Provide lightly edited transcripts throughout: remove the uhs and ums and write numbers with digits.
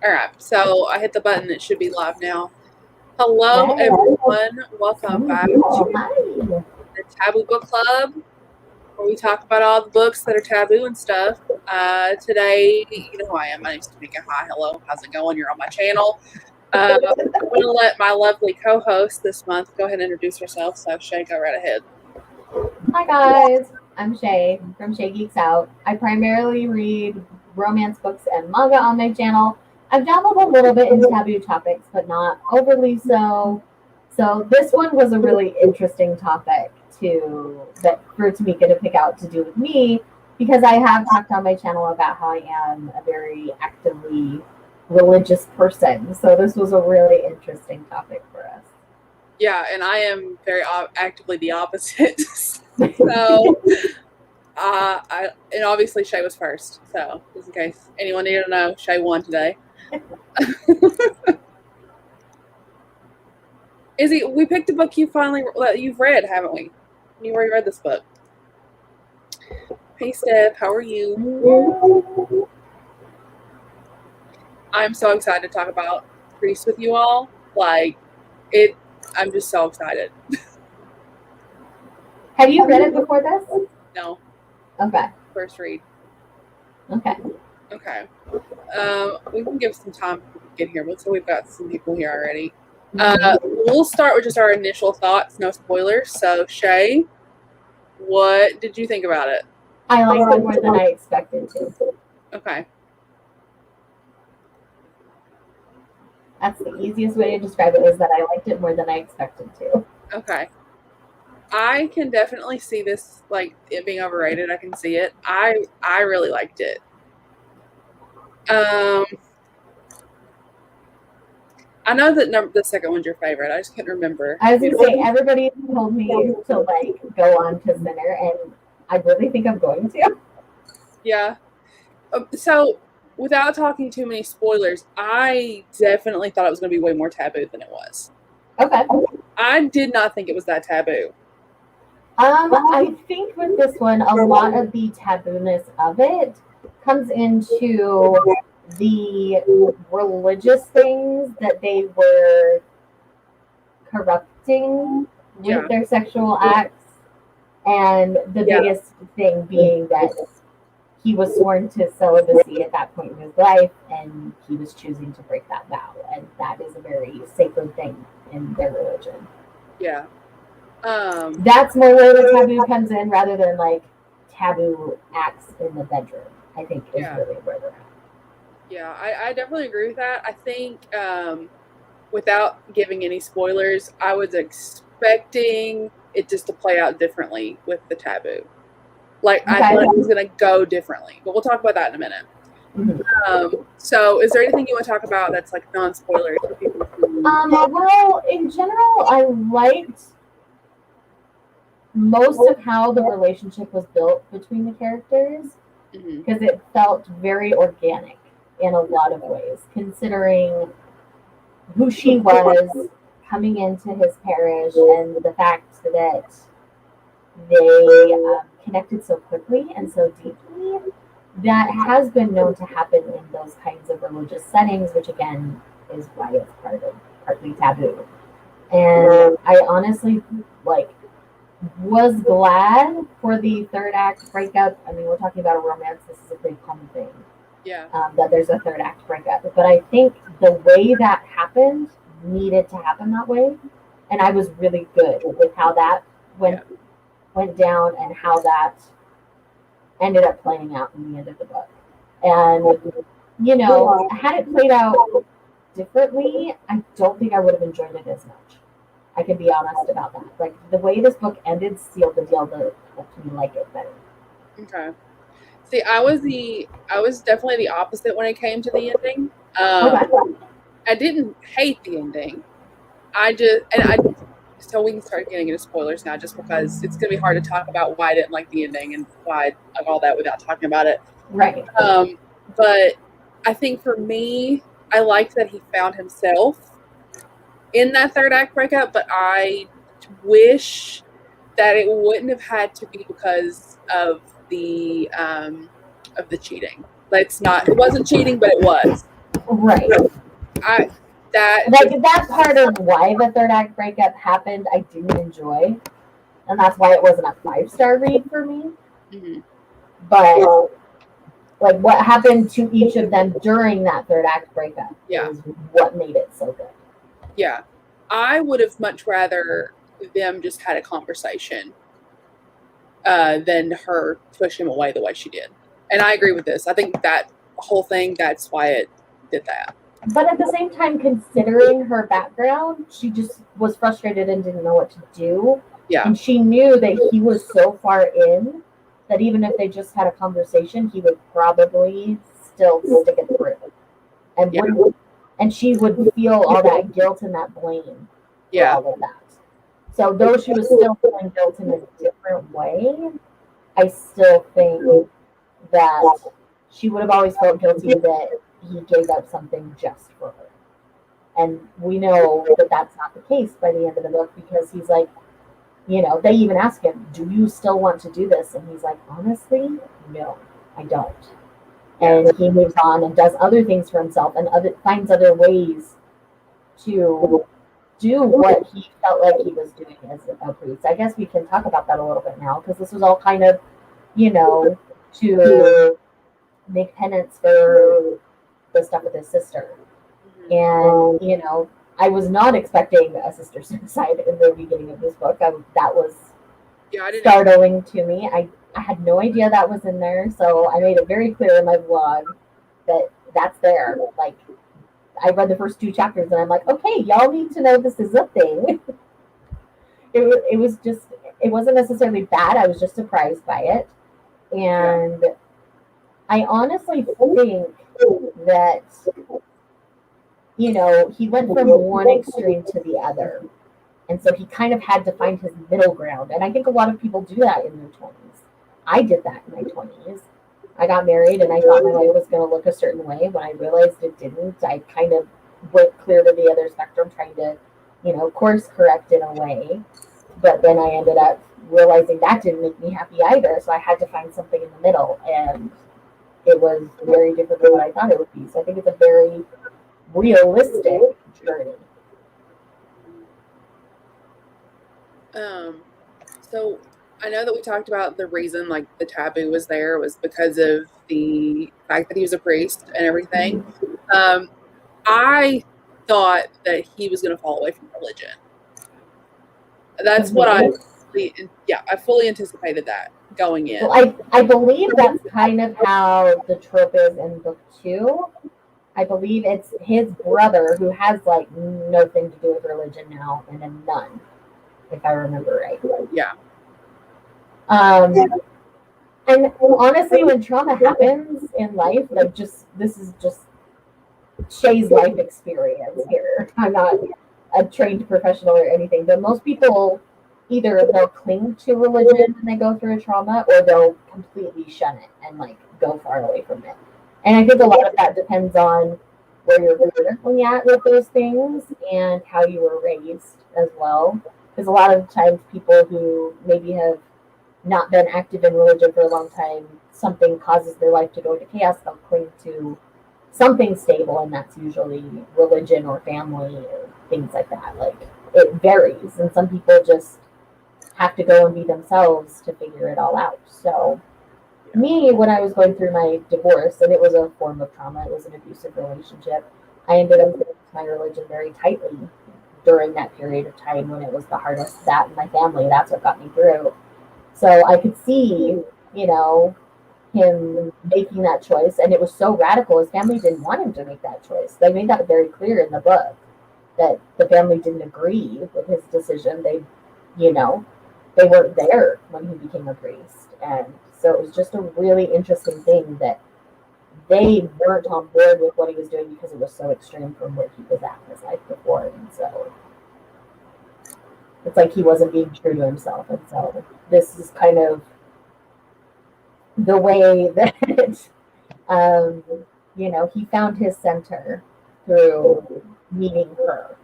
All right, so I hit the button. It should be live now. Hello, Hey. everyone. Welcome back to Hi. the Taboo Book Club, where we talk about all the books that are taboo and stuff. Today, you know who I am. My name's Tamika. Hi, hello. How's it going? You're on my channel. I'm going to let my lovely co-host this month go ahead and introduce herself. So, Shae, go right ahead. Hi guys. I'm Shae from Shae Geeks Out. I primarily read romance books and manga on my channel. I've dabbled a little bit in taboo topics, but not overly so. So this one was a really interesting topic for Tamika to pick out to do with me because I have talked on my channel about how I am a very actively religious person. So this was a really interesting topic for us. Yeah, and I am very actively the opposite. So, and obviously Shae was first. So, just in case anyone needed to know, Shae won today. Izzy, we picked a book you've read, haven't we? You already read this book. Hey, Steph, how are you? I'm so excited to talk about Priest with you all. I'm just so excited. Have you read it before this? No. Okay. First read. Okay. Okay. We can give some time to get here, but so we've got some people here already. We'll start with just our initial thoughts, no spoilers. So, Shae, what did you think about it? I liked it more than I expected to. Okay. That's the easiest way to describe it, is that I liked it more than I expected to. Okay. I can definitely see this, like, it being overrated. I can see it. I really liked it. I know that the second one's your favorite. I just couldn't remember. I was going to say, everybody told me to, like, go on to Sinner, and I really think I'm going to. Yeah. So, without talking too many spoilers, I definitely thought it was going to be way more taboo than it was. Okay. I did not think it was that taboo. I think with this one, a lot of the tabooness of it comes into the religious things that they were corrupting with their sexual acts, and the biggest thing being that he was sworn to celibacy at that point in his life, and he was choosing to break that vow, and that is a very sacred thing in their religion. Yeah. That's more where the taboo comes in, rather than like taboo acts in the bedroom. I think is really where they're at. Yeah, I definitely agree with that. I think without giving any spoilers, I was expecting it just to play out differently with the taboo. Like, I thought it was going to go differently, but we'll talk about that in a minute. Mm-hmm. So, is there anything you want to talk about that's like non-spoilers for people? Well, in general, I liked most of how the relationship was built between the characters, because it felt very organic in a lot of ways, considering who she was coming into his parish and the fact that they connected so quickly and so deeply. That has been known to happen in those kinds of religious settings, which again is why it's partly taboo. And I honestly was glad for the third act breakup. I mean, we're talking about a romance. This is a pretty common thing. Yeah. That there's a third act breakup. But I think the way that happened needed to happen that way. And I was really good with how that went down and how that ended up playing out in the end of the book. And, you know, had it played out differently, I don't think I would have enjoyed it as much. I can be honest about that. Like, the way this book ended sealed the deal to help me like it better. Okay. See, I was definitely the opposite when it came to the ending. I didn't hate the ending. So we can start getting into spoilers now, just because it's going to be hard to talk about why I didn't like the ending and why I like all that without talking about it. Right. But I think for me, I liked that he found himself in that third act breakup, but I wish that it wouldn't have had to be because of the cheating. It wasn't cheating, but it was. Right. That part of why the third act breakup happened, I didn't enjoy, and that's why it wasn't a 5-star read for me. Mm-hmm. But like what happened to each of them during that third act breakup is what made it so good. Yeah, I would have much rather them just had a conversation than her push him away the way she did. And I agree with this. I think that whole thing, that's why it did that. But at the same time, considering her background, she just was frustrated and didn't know what to do. Yeah. And she knew that he was so far in that even if they just had a conversation, he would probably still stick it through. And and she would feel all that guilt and that blame for all of that. So though she was still feeling guilt in a different way, I still think that she would have always felt guilty that he gave up something just for her. And we know that that's not the case by the end of the book, because he's like, they even ask him, do you still want to do this? And he's like, honestly, no, I don't. And he moves on and does other things for himself and finds other ways to do what he felt like he was doing as a priest. I guess we can talk about that a little bit now, because this was all kind of, to make penance for the stuff with his sister. And, I was not expecting a sister suicide in the beginning of this book. That was startling to me. I had no idea that was in there, so I made it very clear in my blog that that's there. Like, I read the first 2 chapters and I'm like, okay, y'all need to know this is a thing. It was just, it wasn't necessarily bad. I was just surprised by it. And I honestly think that, he went from one extreme to the other. And so he kind of had to find his middle ground. And I think a lot of people do that in their 20s. I did that in my 20s. I got married and I thought my life was going to look a certain way. When I realized it didn't, I kind of went clear to the other spectrum, trying to, course correct in a way. But then I ended up realizing that didn't make me happy either. So I had to find something in the middle. And it was very different than what I thought it would be. So I think it's a very realistic journey. So I know that we talked about the reason like the taboo was there was because of the fact that he was a priest and everything. I thought that he was going to fall away from religion. That's what I fully anticipated that going in. Well, I believe that's kind of how the trope is in book 2. I believe it's his brother who has like nothing to do with religion now, and a nun, if I remember right. Yeah. And honestly, when trauma happens in life, like this is just Shae's life experience here. I'm not a trained professional or anything, but most people either they'll cling to religion when they go through a trauma, or they'll completely shun it and like go far away from it. And I think a lot of that depends on where you're currently at with those things and how you were raised as well. Because a lot of times people who maybe have not been active in religion for a long time, something causes their life to go into chaos, they'll cling to something stable, and that's usually religion or family or things like that. Like, it varies, and some people just have to go and be themselves to figure it all out. So me, when I was going through my divorce, and it was a form of trauma, it was an abusive relationship, I ended up with my religion very tightly during that period of time when it was the hardest. That and my family, that's what got me through. So I could see, him making that choice, and it was so radical. His family didn't want him to make that choice. They made that very clear in the book, that the family didn't agree with his decision. They weren't there when he became a priest. And so it was just a really interesting thing that they weren't on board with what he was doing because it was so extreme from where he was at in his life before. And so it's like he wasn't being true to himself. And so this is kind of the way that he found his center through meeting her.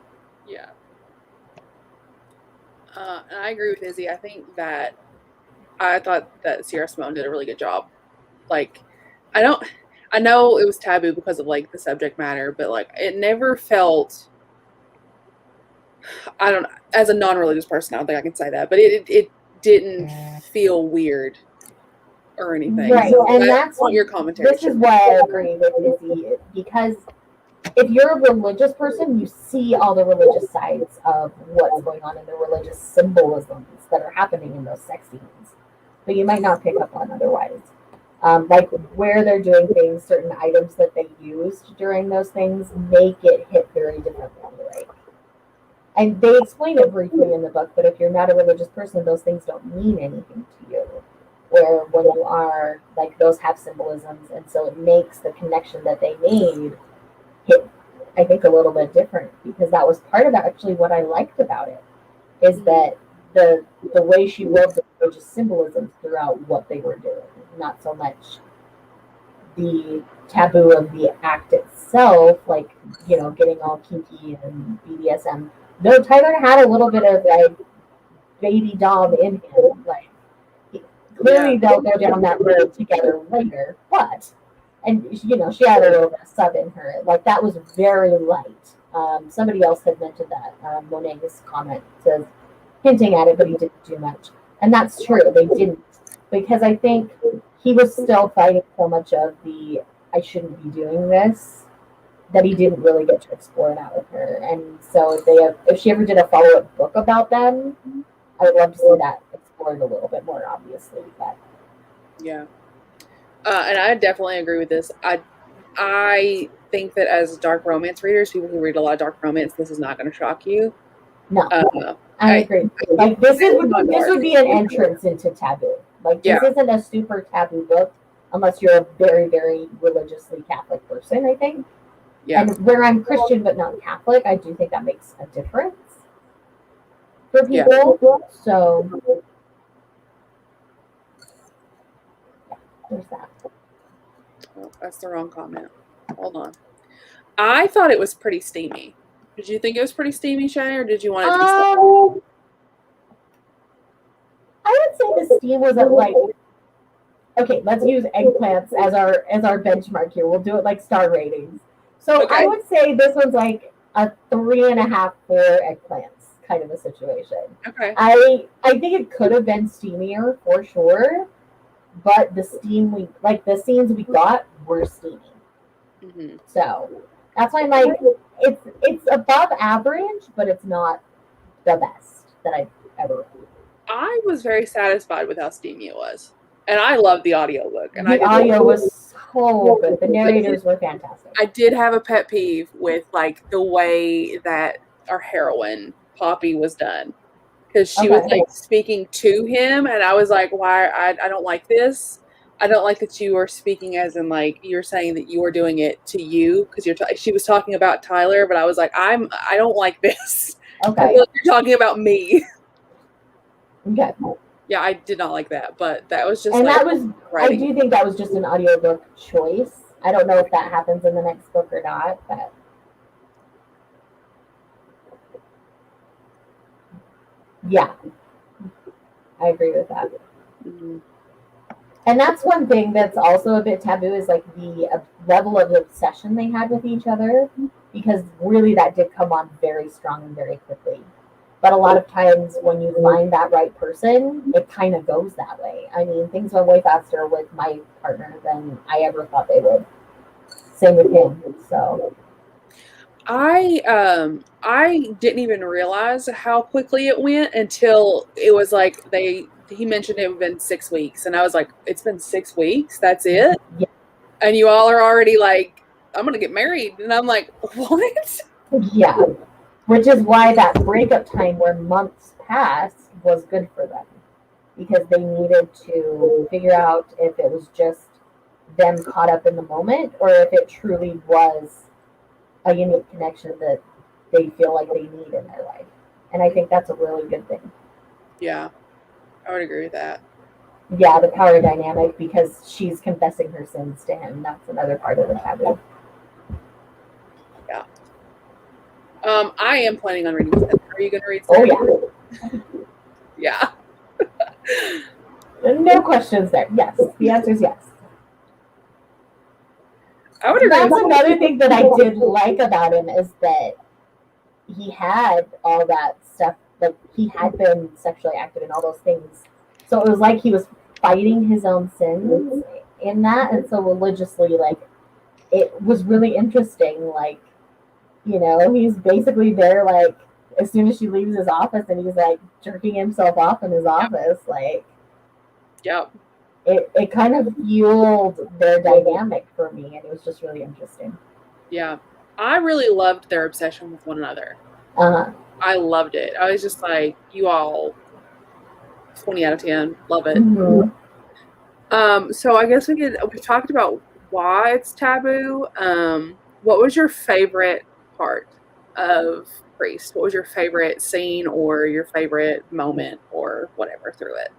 Yeah. And I agree with Izzy. I think that I thought that Sierra Simone did a really good job. Like, I I know it was taboo because of like the subject matter, but like it never felt. I don't. As a non-religious person, I don't think I can say that, but it didn't feel weird or anything. Right, So and I that's want your commentary. this is why I agree with Izzy, because if you're a religious person, you see all the religious sides of what's going on in the religious symbolisms that are happening in those sex scenes, but you might not pick up on otherwise. Like where they're doing things, certain items that they used during those things make it hit very differently. Like, and they explain it briefly in the book, but if you're not a religious person, those things don't mean anything to you. Where when you are, like those have symbolisms, and so it makes the connection that they made hit, I think, a little bit different, because that was part of actually what I liked about it, is that the way she wove the religious symbolisms throughout what they were doing, not so much the taboo of the act itself, like, you know, getting all kinky and BDSM. Though Tyler had a little bit of like baby dom in him, like clearly they'll go down that road together later, but and you know she had a little bit of sub in her, like that was very light. Somebody else had mentioned that, Monet's comment says hinting at it, but he didn't do much, and that's true, they didn't, because I think he was still fighting so much of the I shouldn't be doing this that he didn't really get to explore that with her. And so if she ever did a follow-up book about them, I would love to see that explored a little bit more, obviously. But Yeah. And I definitely agree with this. I think that as dark romance readers, people who read a lot of dark romance, this is not going to shock you. no, I agree. Like this would be an entrance into taboo. Like this isn't a super taboo book unless you're a very, very religiously Catholic person, I think. Yeah. And where I'm Christian but not Catholic, I do think that makes a difference for people. Yeah. So there's that. Oh, that's the wrong comment. Hold on. I thought it was pretty steamy. Did you think it was pretty steamy, Shae, or did you want it to be steamy? I would say the steam was at like, okay, let's use eggplants as our benchmark here. We'll do it like star ratings. So okay. I would say this one's like a 3.5, 4 eggplants kind of a situation. Okay. I think it could have been steamier for sure, but the scenes we got were steamy. Mm-hmm. So that's why I'm like, it's above average, but it's not the best that I've ever read. I was very satisfied with how steamy it was. And I loved the audiobook. And the audio was so good. The narrators were fantastic. I did have a pet peeve with like the way that our heroine, Poppy, was done. Because she was like speaking to him, and I was like, why? I don't like this. I don't like that you are speaking as in like you're saying that you are doing it to you, because she was talking about Tyler, but I was like, I don't like this. Okay. I feel like you're talking about me. Okay. Yeah, I did not like that, but that was just. And like, that was, writing. I do think that was just an audiobook choice. I don't know if that happens in the next book or not, but. Yeah, I agree with that. Mm-hmm. And that's one thing that's also a bit taboo, is like the level of obsession they had with each other, because really that did come on very strong and very quickly. But a lot of times when you find that right person, it kind of goes that way. I mean, things went way faster with my partner than I ever thought they would. Same with him. So I didn't even realize how quickly it went until it was like he mentioned it had been 6 weeks, and I was like, it's been 6 weeks? That's it? Yeah. And you all are already like, I'm gonna get married, and I'm like, what? Yeah. Which is why that breakup time where months passed was good for them, because they needed to figure out if it was just them caught up in the moment, or if it truly was a unique connection that they feel like they need in their life. And I think that's a really good thing. Yeah, I would agree with that. Yeah, the power dynamic, because she's confessing her sins to him. That's another part of the taboo. Yeah. I am planning on reading Seven. Are you going to read Seven? Oh, yeah. Yeah. No questions there. Yes. The answer is yes. I would agree. That's another thing that I did like about him is that he had all that stuff. Like he had been sexually active and all those things. So it was like he was fighting his own sins in that, and so religiously, like it was really interesting. Like, you know, he's basically there like as soon as she leaves his office, and he's like jerking himself off in his office. Like, Yep. It kind of fueled their dynamic for me, and it was just really interesting. Yeah. I really loved their obsession with one another. I loved it. I was just like, you all 20 out of 10. Love it. So I guess we talked about why it's taboo. What was your favorite part of Priest? What was your favorite scene or your favorite moment or whatever through it?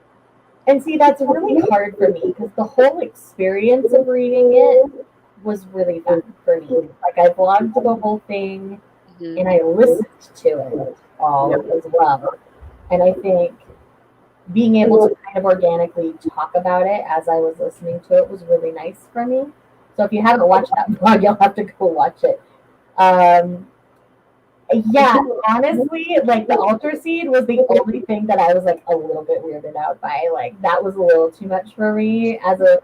And see, that's really hard for me because the whole experience of reading it was really fun for me. Like I vlogged the whole thing and I listened to it all as well. And I think being able to kind of organically talk about it as I was listening to it was really nice for me. So if you haven't watched that vlog, you'll have to go watch it. Yeah, honestly, like the altar scene was the only thing that I was like a little bit weirded out by. Like that was a little too much for me as an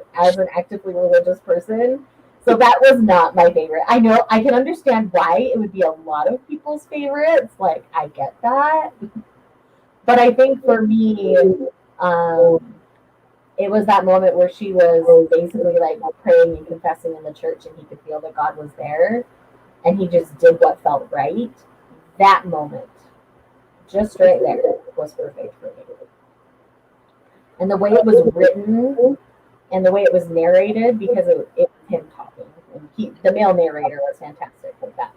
actively religious person. So that was not my favorite. I know I can understand why it would be a lot of people's favorites. Like I get that. But I think for me, it was that moment where she was basically like praying and confessing in the church and he could feel that God was there and he just did what felt right. That moment, just right there, was perfect for me. And the way it was written and the way it was narrated, because it was him talking, and the male narrator was fantastic with that.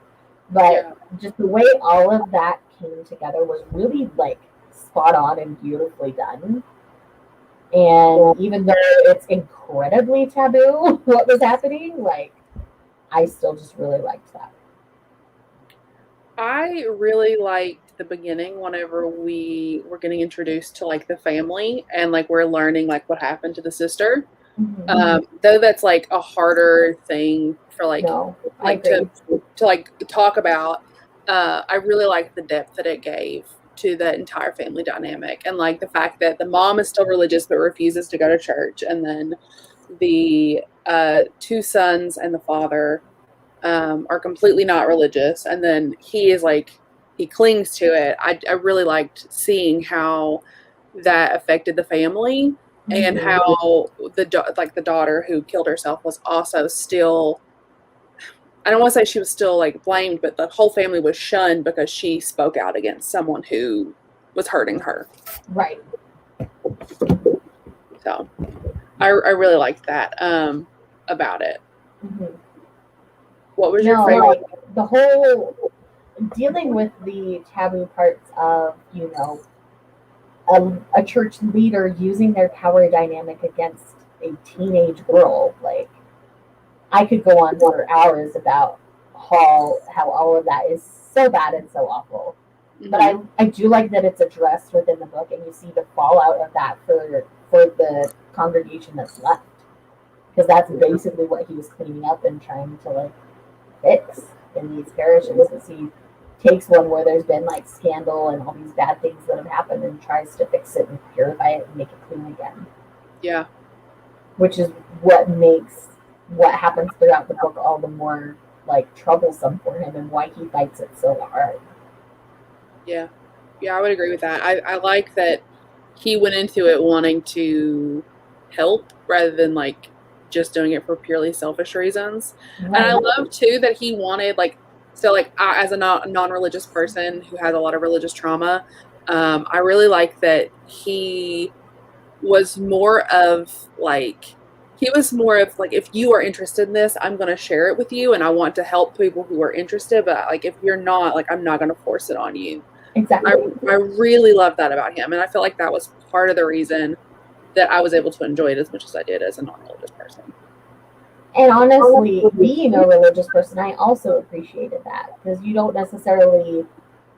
But just the way all of that came together was really like spot on and beautifully done. And even though it's incredibly taboo what was happening, like I still just really liked that. I really liked the beginning whenever we were getting introduced to like the family and like we're learning like what happened to the sister. Though that's like a harder thing for like to like talk about. I really liked the depth that it gave to the entire family dynamic and like the fact that the mom is still religious but refuses to go to church, and then the two sons and the father are completely not religious, and then he is like he clings to it. I really liked seeing how that affected the family and how the daughter who killed herself was also still, I don't want to say she was still like blamed, but the whole family was shunned because she spoke out against someone who was hurting her. Right. So I really liked that about it. What was your favorite? Like the whole dealing with the taboo parts of, you know, a church leader using their power dynamic against a teenage girl. Like I could go on for hours about how all of that is so bad and so awful. But I do like that it's addressed within the book, and you see the fallout of that for the congregation that's left, because that's basically what he was cleaning up and trying to like fix in these parishes. Is he takes one where there's been like scandal and all these bad things that have happened and tries to fix it and purify it and make it clean again. Yeah. Which is what makes what happens throughout the book all the more like troublesome for him and why he fights it so hard. Yeah. Yeah, I would agree with that. I like that he went into it wanting to help rather than like just doing it for purely selfish reasons. Right. And I love too that he wanted like, so like as a non-religious person who has a lot of religious trauma, I really like that he was more of like, if you are interested in this, I'm going to share it with you and I want to help people who are interested, but like if you're not, like I'm not going to force it on you. Exactly. I really love that about him, and I feel like that was part of the reason that I was able to enjoy it as much as I did as a non-religious person. And honestly, being a religious person, I also appreciated that, because you don't necessarily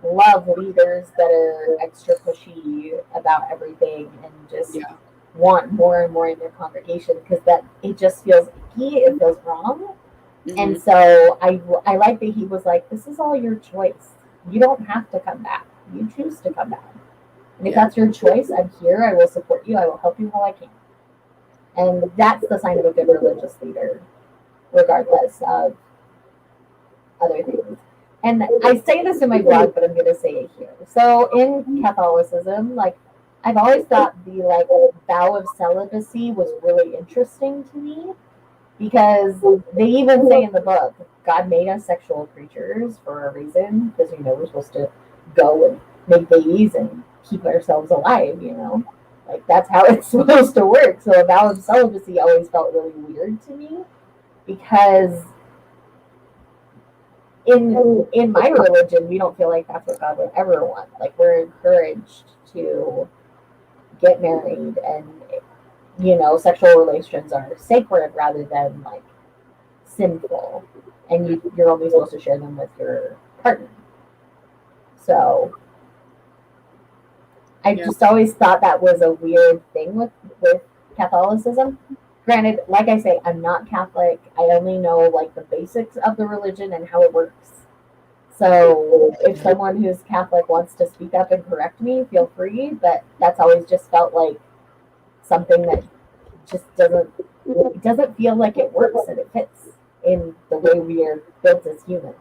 love leaders that are extra pushy about everything and just want more and more in their congregation, because that it just feels icky, it feels wrong. And so I like that he was like, this is all your choice. You don't have to come back. You choose to come back. And if that's your choice, I'm here. I will support you. I will help you how I can. And that's the sign of a good religious leader, regardless of other things. And I say this in my blog, but I'm going to say it here. So in Catholicism, like, I've always thought the like vow of celibacy was really interesting to me, because they even say in the book, God made us sexual creatures for a reason, because we're supposed to go and make babies and keep ourselves alive. Like, that's how it's supposed to work. So a vow of celibacy always felt really weird to me, because in my religion, we don't feel like that's what God would ever want. Like, we're encouraged to get married, and sexual relations are sacred rather than like sinful, and you're only supposed to share them with your partner. So I just always thought that was a weird thing with Catholicism. Granted, like I say, I'm not Catholic. I only know like the basics of the religion and how it works. So if someone who's Catholic wants to speak up and correct me, feel free. But that's always just felt like something that just doesn't feel like it works and it fits in the way we are built as humans.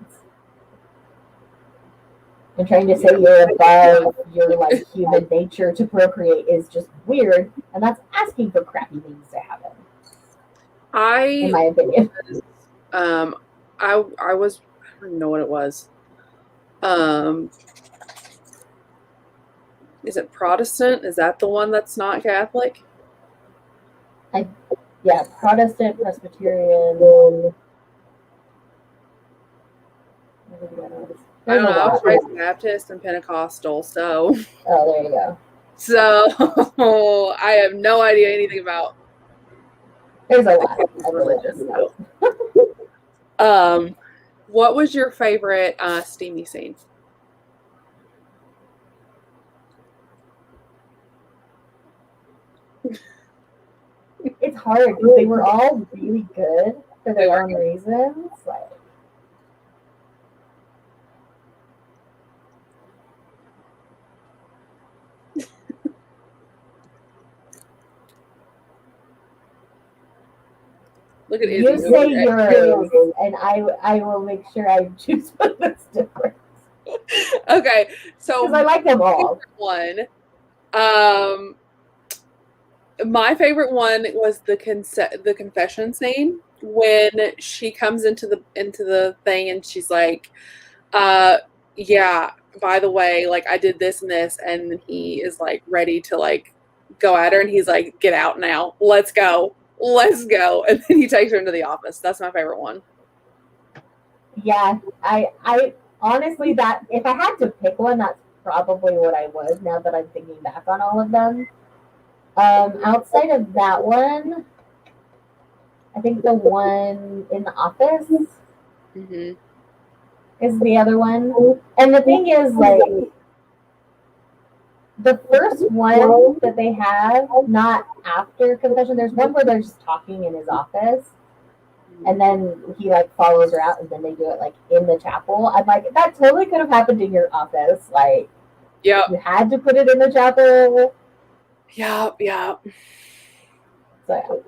And trying to say you're above your like human nature to procreate is just weird, and that's asking for crappy things to happen. In my opinion. I was, I don't know what it was. Is it Protestant? Is that the one that's not Catholic? Yeah, Protestant, Presbyterian. I don't know. I was raised Baptist and Pentecostal, so. Oh, there you go. So I have no idea anything about. There's a lot of religious stuff. What was your favorite steamy scene? It's hard because they were all really good for their own reasons. Like, look at Izzy. You say yours, and I will make sure I choose one that's different. Okay, so because I like them all. One, my favorite one was the confession scene when she comes into the thing and she's like, yeah, by the way, like I did this and this, and he is like ready to like go at her, and he's like, get out now, let's go, and then he takes her into the office. That's my favorite one. Yeah, I honestly, that if I had to pick one, that's probably what I would, now that I'm thinking back on all of them. Outside of that one, I think the one in the office is the other one. And the thing is, like, the first one that they have, not after confession, there's one where they're just talking in his office, and then he like follows her out, and then they do it like in the chapel. I'm like, that totally could have happened in your office. Like, yeah, you had to put it in the chapel. Yeah. So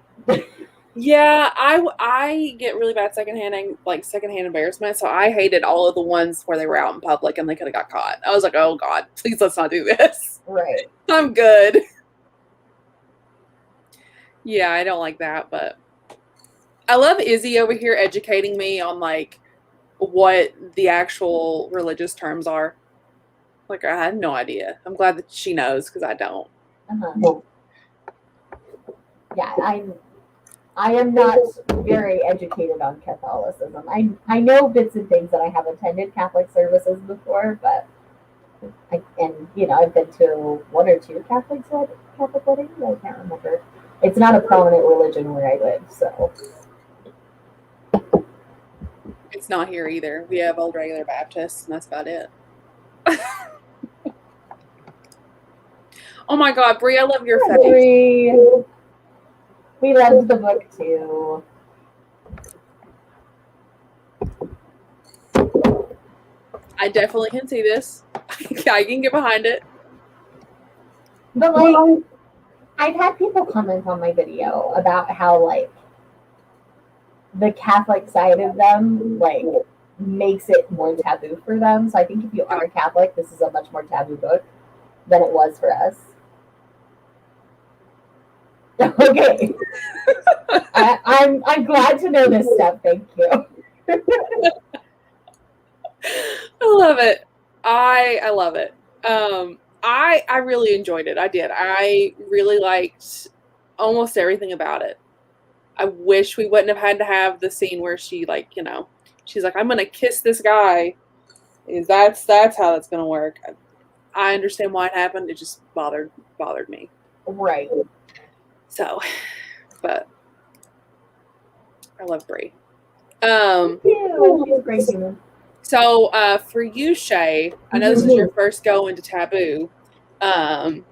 yeah, I get really bad secondhand embarrassment, so I hated all of the ones where they were out in public and they could have got caught. I was like, oh God, please let's not do this. Right. I'm good. Yeah, I don't like that, but I love Izzy over here educating me on like what the actual religious terms are. Like, I had no idea. I'm glad that she knows, because I don't. Yeah, I am not very educated on Catholicism. I know bits and things that I have attended Catholic services before, but I've been to one or two Catholic weddings. I can't remember. It's not a prominent religion where I live, so. It's not here either. We have old regular Baptists, and that's about it. Oh my God, Brie, I love your face. We loved the book too. I definitely can see this. I can get behind it. But like, I've had people comment on my video about how like the Catholic side of them like makes it more taboo for them. So I think if you are Catholic, this is a much more taboo book than it was for us. Okay. I'm glad to know this stuff. Thank you. I love it. I love it. I really enjoyed it. I did. I really liked almost everything about it. I wish we wouldn't have had to have the scene where she like, you know, she's like, I'm gonna kiss this guy. That's how that's gonna work. I understand why it happened. It just bothered me. Right. So, but I love Brie. She's a great human. So for you, Shae, I know this is your first go into Taboo. Well,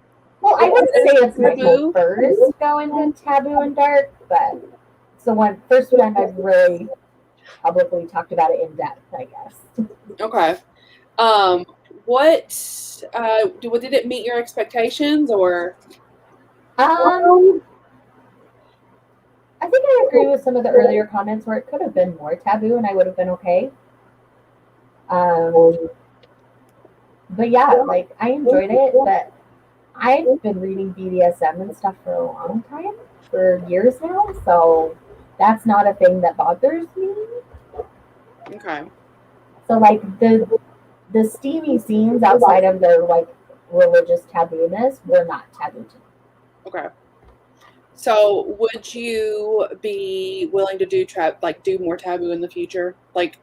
I wouldn't say it's my first go into Taboo and Dark, but it's the first one I've really publicly talked about it in depth, I guess. Okay. What did it meet your expectations or? I think I agree with some of the earlier comments where it could have been more taboo and I would have been okay. But yeah, like I enjoyed it, but I've been reading BDSM and stuff for a long time, for years now, so that's not a thing that bothers me. Okay. So like the steamy scenes outside of their like religious taboo-ness were not taboo to me. Okay. So would you be willing to do more Taboo in the future? Like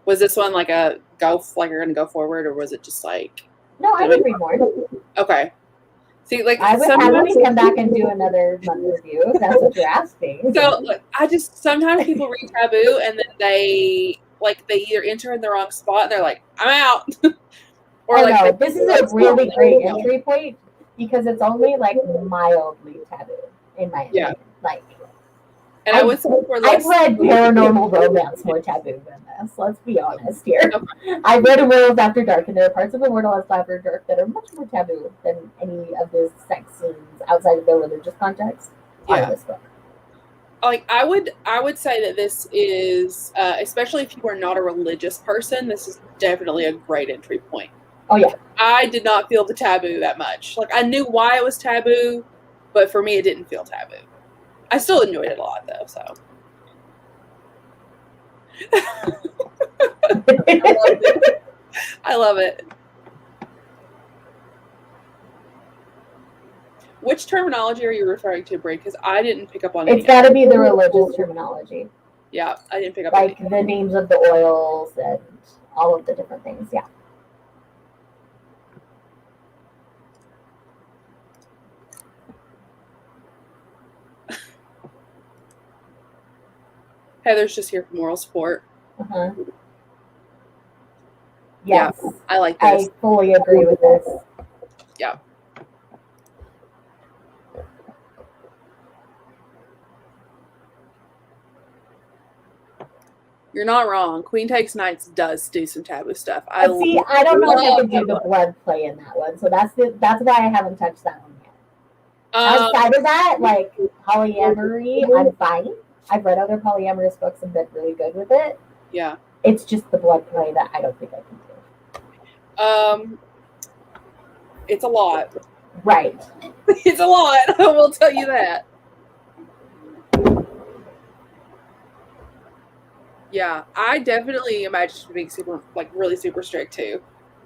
was this one like a go, like you're gonna go forward, or was it just like? No, I would read more. Okay. See, like I would happily come back and do another month review if that's what you're asking. So I just sometimes people read Taboo and then they either enter in the wrong spot and they're like, I'm out. Or no, this is a really great entry point because it's only like mildly taboo in my opinion. Like, and I would say I've read paranormal romance more taboo than this. Let's be honest here. Okay. I've read Werewolves After Dark, and there are parts of Werewolves After Dark that are much more taboo than any of the sex scenes outside of their religious context. Yeah. This book. Like I would say that this is, especially if you are not a religious person, this is definitely a great entry point. Oh yeah. I did not feel the taboo that much. Like I knew why it was taboo, but for me it didn't feel taboo. I still enjoyed it a lot though, so. I love it. Which terminology are you referring to, Brie? Because I didn't pick up on it. It's got to be the religious terminology. Yeah, I didn't pick up on it. Like the names of the oils and all of the different things, yeah. Heather's just here for moral support. Uh-huh. Yes. Yeah, I like this. I fully agree with this. Yeah. You're not wrong. Queen Takes Knights does do some taboo stuff. I don't know if I could do the blood play in that one, so that's why I haven't touched that one yet. Outside of that, like polyamory, I'm fine. I've read other polyamorous books and been really good with it. Yeah. It's just the blood play that I don't think I can do. It's a lot. Right. It's a lot. I will tell you that. Yeah, I definitely imagined him being really super strict too.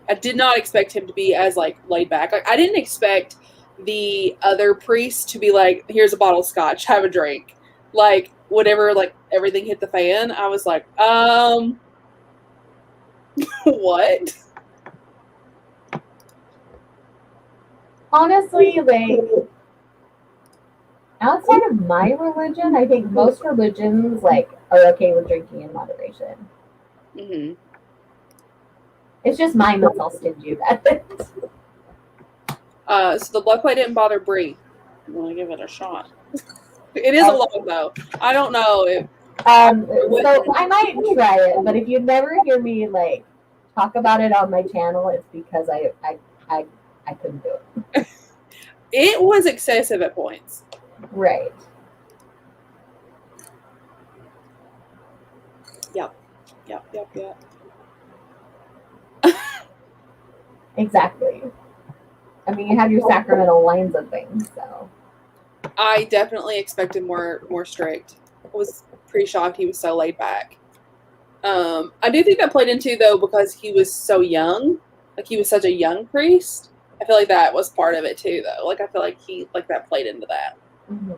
I did not expect him to be as laid back. Like I didn't expect the other priest to be like, "Here's a bottle of scotch, have a drink." Like whatever, everything hit the fan. I was like, what? Honestly, outside of my religion, I think most religions are okay with drinking in moderation. Mm-hmm. It's just mine that's all stingy about it. So the blood play didn't bother Brie. I'm gonna give it a shot. It is a lot though. I don't know if. So I might try it, but if you never hear me talk about it on my channel, it's because I couldn't do it. It was excessive at points. Right. Yep. Exactly. I mean, you have your sacramental lines of things, so. I definitely expected more strict. I was pretty shocked he was so laid back. I do think that played into, though, because he was so young. Like, he was such a young priest. I feel like that was part of it, too, though. Like, I feel like that played into that. Mm-hmm.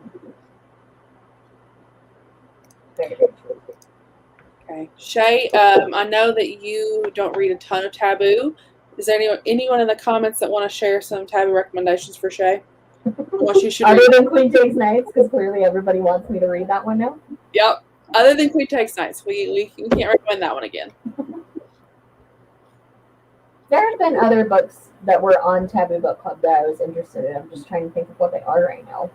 Okay. Shae, I know that you don't read a ton of Taboo. Is there anyone in the comments that want to share some Taboo recommendations for Shae? What you should Other read? than Queen Takes Nights, because clearly everybody wants me to read that one now. Yep. Other than Queen Takes Nights, we can't recommend that one again. There have been other books that were on Taboo Book Club that I was interested in. I'm just trying to think of what they are right now.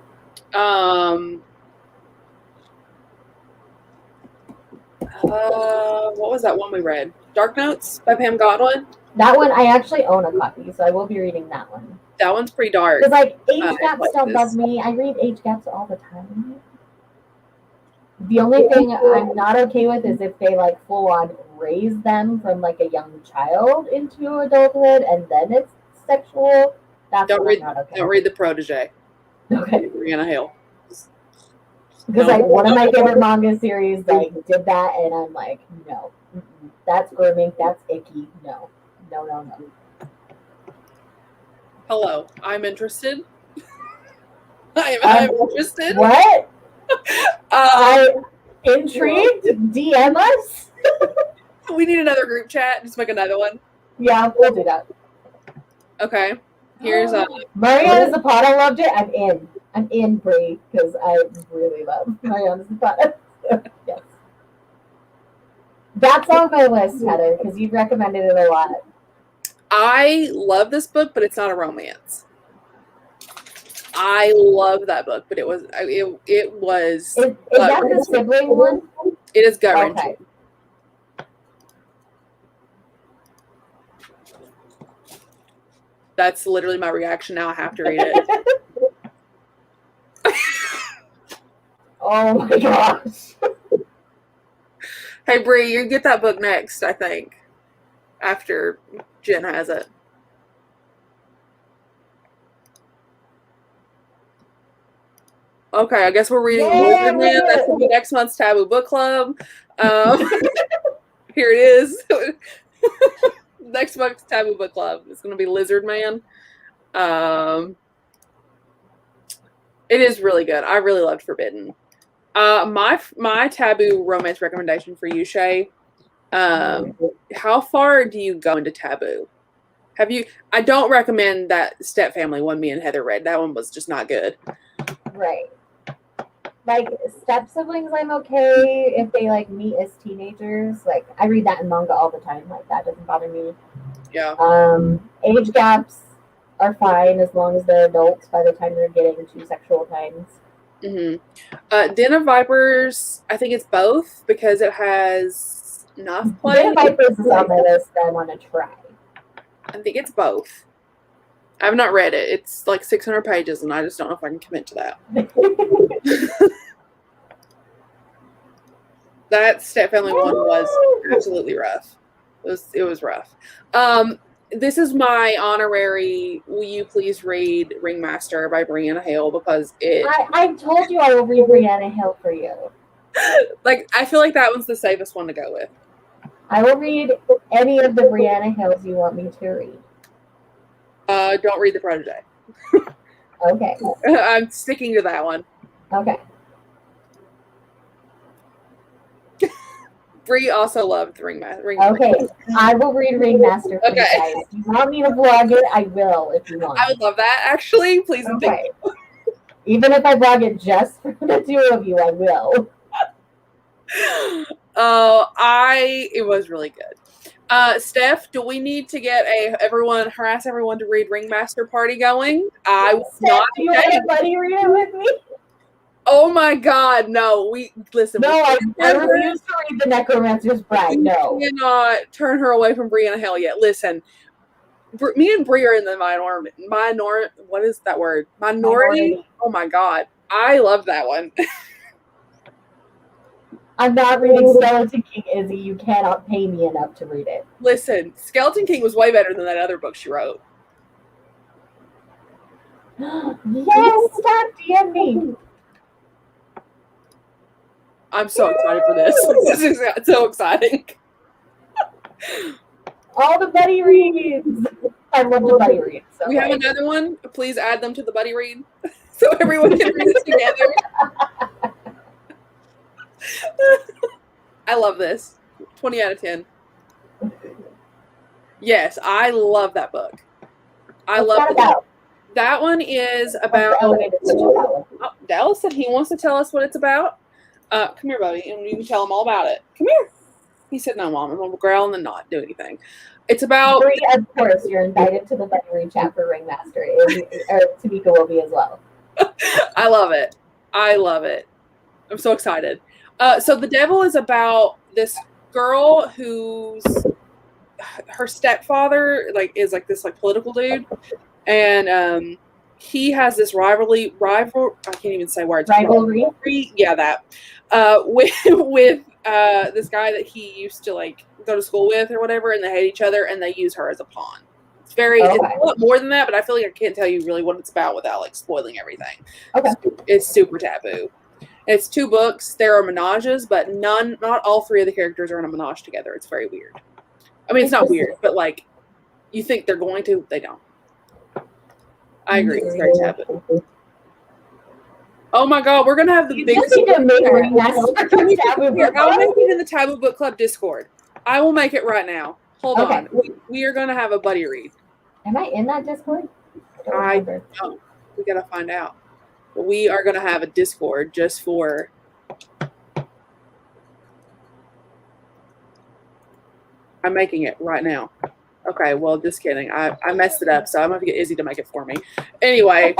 What was that one we read? Dark Notes by Pam Godwin? That one, I actually own a copy, so I will be reading that one. That one's pretty dark. Because, like, age gaps don't bug me. I read age gaps all the time. The only thing I'm not okay with is if they, like, full-on raise them from, like, a young child into adulthood, and then it's sexual. That's not okay. Don't read The Protege. Okay. Brianna Hale. Because, like, one of my favorite manga series, like, did that, and I'm like, no. That's grooming. That's icky. No. No. Hello. I'm interested. I'm interested. What? Intrigued? DM us? We need another group chat. Just make another one. Yeah, we'll do that. Okay. Here's Mariana Zapata loved it. I'm in, Brie, because I really love Mariana Zapata. Yes. That's on my list, Heather, because you've recommended it a lot. I love this book, but it's not a romance. I love that book, but it was. Is that the sibling one? It is gut wrenching. Okay. That's literally my reaction now. I have to read it. Oh my gosh. Hey, Bree, you get that book next, I think, after Jen has it. Okay, I guess we're reading Lizard Man. That's going to be next month's Taboo Book Club. Here it is. Next month's Taboo Book Club is going to be Lizard Man. It is really good. I really loved Forbidden. My Taboo romance recommendation for you, Shae. How far do you go into Taboo? Have you? I don't recommend that Step Family one me and Heather read. That one was just not good. Right. Like, step siblings, I'm okay if they, like, meet as teenagers. Like, I read that in manga all the time. Like, that doesn't bother me. Yeah. Age gaps are fine as long as they're adults by the time they're getting to sexual times. Mm-hmm. Den of Vipers, I think it's both because it has enough play. Den of Vipers is on my list that I want to try. I think it's both. I have not read it. It's like 600 pages, and I just don't know if I can commit to that. That Step Family one was absolutely rough. It was rough. This is my honorary. Will you please read Ringmaster by Brianna Hale because it. I told you I will read Brianna Hale for you. Like, I feel like that one's the safest one to go with. I will read any of the Brianna Hales you want me to read. Don't read The Protege. Okay. I'm sticking to that one. Okay. Bree also loved Ringmaster. Okay, I will read Ringmaster for you guys. If you want me to vlog it, I will if you want. I would love that, actually. Please and thank you. Even if I vlog it just for the two of you, I will. It was really good. Steph, do we need to get harass everyone to read Ringmaster Party going? I will not. Do you want everybody read it with me? Oh my God, no. We listen. No, I refuse to read The Necromancer's Bride. No. We cannot turn her away from Brianna Hell yet. Listen, me and Brie are in the what is that word? Minority? Oh my God. I love that one. I'm not reading Skeleton King, Izzy. You cannot pay me enough to read it. Listen, Skeleton King was way better than that other book she wrote. Yes, stop DM me. I'm so excited for this. This is so exciting. All the buddy reads. I love the buddy reads. So we have another one. Please add them to the buddy read so everyone can read it together. I love this. 20 out of 10. Yes, I love that book. That one is about. Dallas said he wants to tell us what it's about. Come here, buddy, and you can tell him all about it. Come here. He said, "No, Mom, I'm gonna growl and then not do anything." It's about. Brie, of course, you're invited to the buddy read chat for Ringmaster. Tamika will be as well. I love it. I love it. I'm so excited. So the devil is about this girl whose her stepfather is this political dude, and he has this rivalry. I can't even say words. Rivalry. Yeah, that with this guy that he used to go to school with or whatever, and they hate each other, and they use her as a pawn. It's a lot more than that, but I feel like I can't tell you really what it's about without spoiling everything. Okay. It's super taboo. It's 2 books. There are menages, but not all 3 of the characters are in a menage together. It's very weird. I mean, it's not weird, but you think they're going to, they don't. I agree. It's very taboo. Oh my God, we're gonna have the biggest. I'll make it in the Taboo Book Club Discord. I will make it right now. Hold on. We are gonna have a buddy read. Am I in that Discord? I don't know. We gotta find out. We are gonna have a Discord just for. I'm making it right now. Okay, well, just kidding. I messed it up, so I'm gonna have to get Izzy to make it for me. Anyway.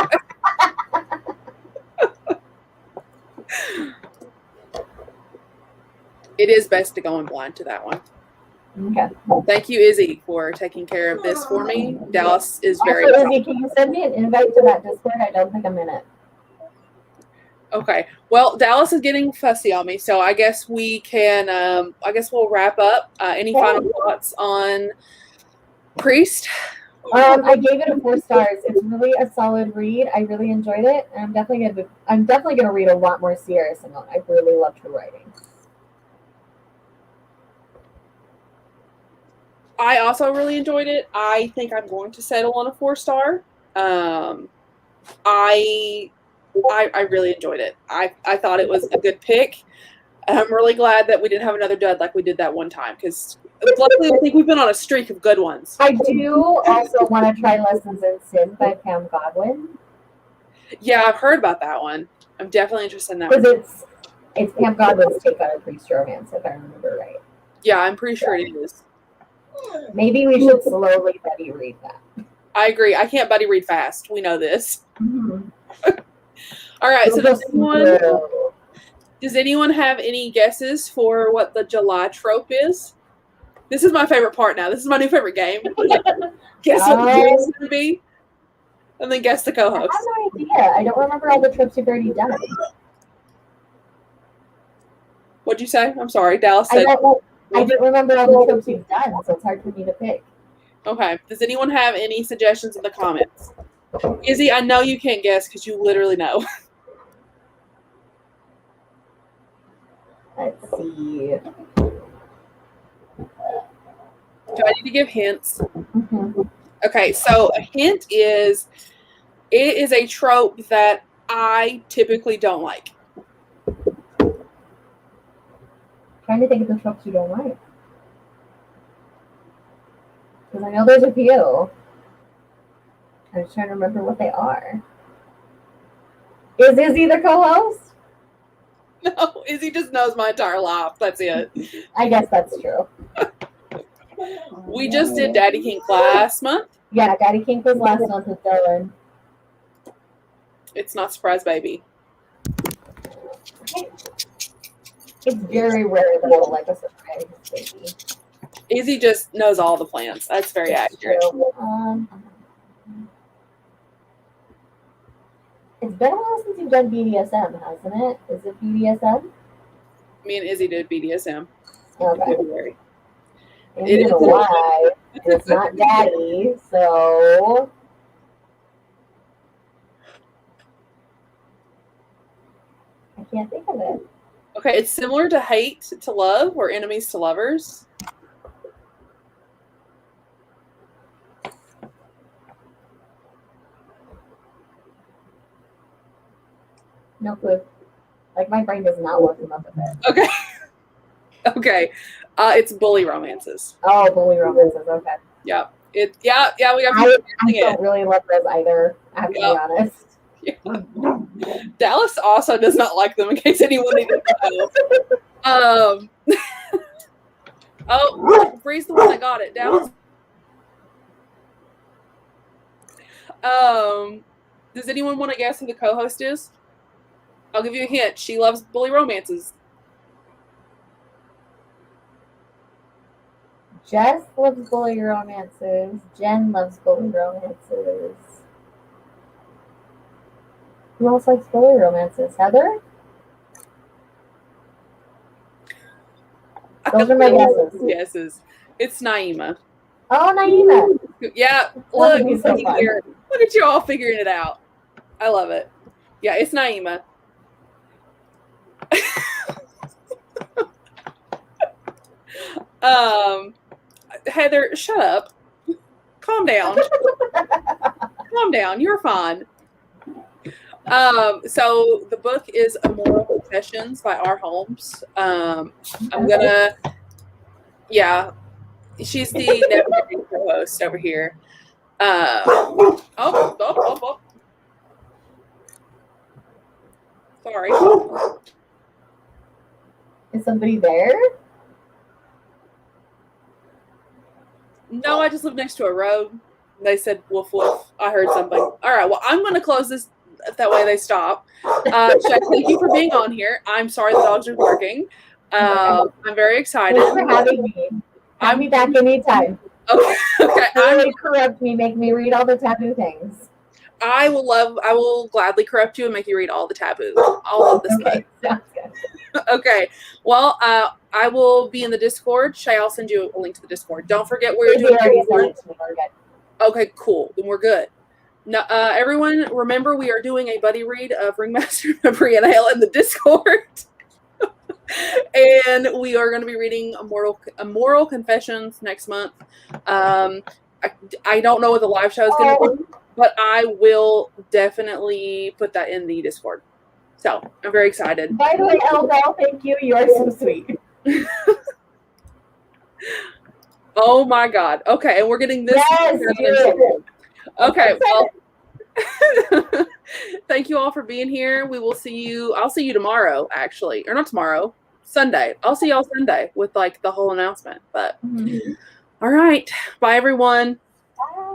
It is best to go in blind to that one. Okay. Thank you, Izzy, for taking care of this for me. Dallas is very. Izzy, can you send me an invite to that Discord? I don't think I'm in it. Okay. Well, Dallas is getting fussy on me, so I guess we can. I guess we'll wrap up. Any final thoughts on Priest? I gave it a 4 stars. It's really a solid read. I really enjoyed it, and I'm definitely gonna read a lot more Sierra Simone. I really loved her writing. I also really enjoyed it. I think I'm going to settle on a 4-star. I really enjoyed it. I thought it was a good pick. I'm really glad that we didn't have another dud like we did that one time, because luckily I think we've been on a streak of good ones. I do also want to try Lessons in Sin by Pam Godwin. Yeah, I've heard about that one. I'm definitely interested in that one. Because it's Pam Godwin's take on a priest romance, if I remember right. Yeah, I'm pretty sure it is. Maybe we should slowly buddy read that. I agree. I can't buddy read fast. We know this. Mm-hmm. All right. So does anyone have any guesses for what the July trope is? This is my favorite part now. This is my new favorite game. Guess what the game is going to be? And then guess the co-host. I have no idea. I don't remember all the tropes you've already done. What'd you say? I'm sorry. Dallas said. I don't remember all the tropes you've done, so it's hard for me to pick. Okay. Does anyone have any suggestions in the comments? Izzy, I know you can't guess because you literally know. Let's see. Do I need to give hints? Mm-hmm. Okay, so a hint is it is a trope that I typically don't like. Trying to think of the tropes you don't like. Because I know there's a few. I'm just trying to remember what they are. Is Izzy the co-host? No, Izzy just knows my entire life. That's it. I guess that's true. We just did Daddy Kink last month. Yeah, Daddy Kink was last month with Dylan. It's not Surprise Baby. It's very rare that I'll like a surprise baby. Izzy just knows all the plans. That's very accurate. It's been a while since you've done BDSM, hasn't it? Is it BDSM? Me and Izzy did BDSM Okay. in February. And you know why? It's not daddy, so I can't think of it. Okay, it's similar to hate to love or enemies to lovers. No clue. Like, my brain does not work enough of it. Okay. Okay. It's bully romances. Oh, bully romances. Okay. Yeah. We got I don't really love those either, I have to be honest. Yeah. Dallas also does not like them, in case anyone needed to know. Oh, Bree's the one that got it. Dallas. Does anyone want to guess who the co-host is? I'll give you a hint. She loves bully romances. Jess loves bully romances. Jen loves bully romances. Who else likes bully romances? Heather? Those are my guesses. It's Naima. Oh, Naima. Yeah, look at you all figuring it out. I love it. Yeah, it's Naima. Heather, shut up. Calm down. Calm down. You're fine. So the book is Immoral Confessions by R. Holmes. I'm gonna, she's the navigating co-host over here. Sorry. Is somebody there? No, I just live next to a road. They said woof woof. I heard something. All right, well, I'm going to close this. That way they stop. Shae, thank you for being on here. I'm sorry the dogs are barking. I'm very excited. Thanks for having me. Have me back anytime. Okay. Really corrupt me, make me read all the taboo things. I will gladly corrupt you and make you read all the taboo. All of this. Okay, sounds good. Okay. Well, I will be in the Discord. Shae, I'll send you a link to the Discord. Don't forget where you're doing. Okay, cool. Then we're good. Now, everyone, remember we are doing a buddy read of Ringmaster Memory and Ale in the Discord. And we are going to be reading Immoral Confessions next month. I don't know what the live show is going to be, but I will definitely put that in the Discord. So I'm very excited. By the way, Elbel, thank you. You are so sweet. Oh my God. Okay, and we're getting this. Yes, okay, well, thank you all for being here. We will see you. I'll see you tomorrow, actually. Or not tomorrow, Sunday. I'll see y'all Sunday with like the whole announcement. But all right. Bye, everyone. Bye.